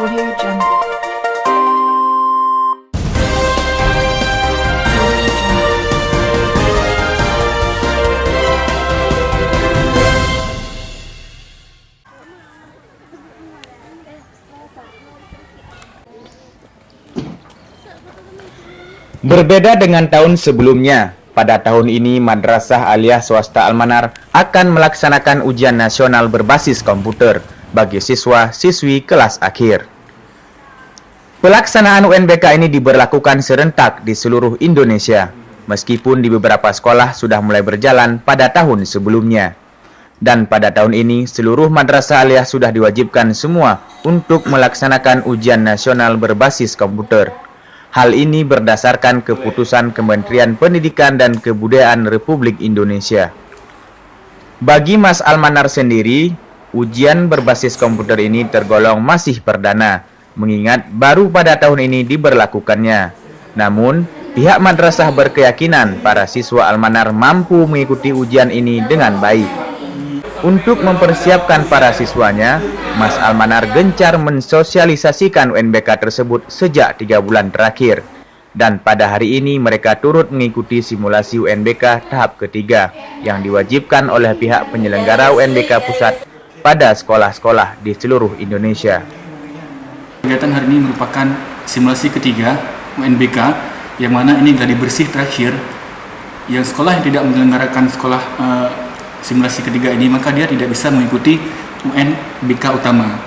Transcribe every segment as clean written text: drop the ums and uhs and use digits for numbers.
Audio Jungle. Berbeda dengan tahun sebelumnya, pada tahun ini Madrasah Aliyah Swasta Al-Manar akan melaksanakan ujian nasional berbasis komputer bagi siswa-siswi kelas akhir. Pelaksanaan UNBK ini diberlakukan serentak di seluruh Indonesia, meskipun di beberapa sekolah sudah mulai berjalan pada tahun sebelumnya. Dan pada tahun ini, seluruh Madrasah Aliyah sudah diwajibkan semua untuk melaksanakan ujian nasional berbasis komputer. Hal ini berdasarkan keputusan Kementerian Pendidikan dan Kebudayaan Republik Indonesia. Bagi Mas Al-Manar sendiri, ujian berbasis komputer ini tergolong masih perdana, mengingat baru pada tahun ini diberlakukannya. Namun, pihak madrasah berkeyakinan para siswa Al-Manar mampu mengikuti ujian ini dengan baik. Untuk mempersiapkan para siswanya, Mas Al-Manar gencar mensosialisasikan UNBK tersebut sejak 3 bulan terakhir. Dan pada hari ini mereka turut mengikuti simulasi UNBK tahap ketiga yang diwajibkan oleh pihak penyelenggara UNBK pusat pada sekolah-sekolah di seluruh Indonesia. Kegiatan hari ini merupakan simulasi ketiga UNBK, yang mana ini gladi bersih terakhir. Yang sekolah yang tidak menyelenggarakan simulasi ketiga ini, maka dia tidak bisa mengikuti UNBK utama.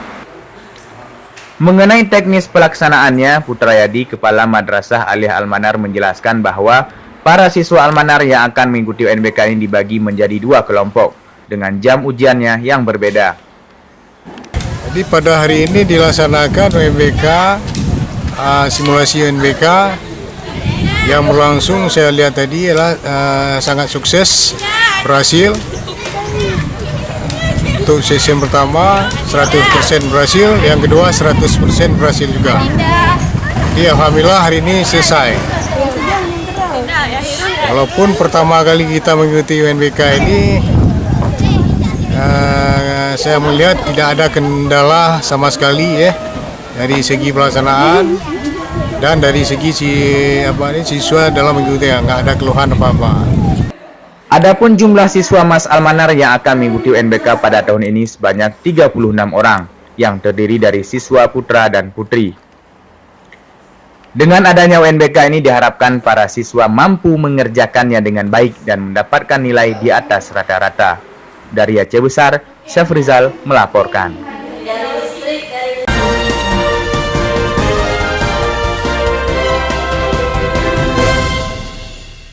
Mengenai teknis pelaksanaannya, Putrayadi, Kepala Madrasah Aliyah Al-Manar menjelaskan bahwa para siswa Al-Manar yang akan mengikuti UNBK ini dibagi menjadi 2 kelompok dengan jam ujiannya yang berbeda. Jadi pada hari ini dilaksanakan UNBK, simulasi UNBK yang berlangsung, saya lihat tadi adalah sangat sukses, berhasil. Untuk sesi yang pertama 100% berhasil, yang kedua 100% berhasil juga. Jadi alhamdulillah hari ini selesai. Walaupun pertama kali kita mengikuti UNBK ini, saya melihat tidak ada kendala sama sekali ya, dari segi pelaksanaan dan dari segi siswa dalam mengikuti, nggak ada keluhan apa-apa. Adapun jumlah siswa Mas Al-Manar yang akan mengikuti UNBK pada tahun ini sebanyak 36 orang, yang terdiri dari siswa putra dan putri. Dengan adanya UNBK ini diharapkan para siswa mampu mengerjakannya dengan baik dan mendapatkan nilai di atas rata-rata. Dari Aceh Besar, Syafrizal melaporkan.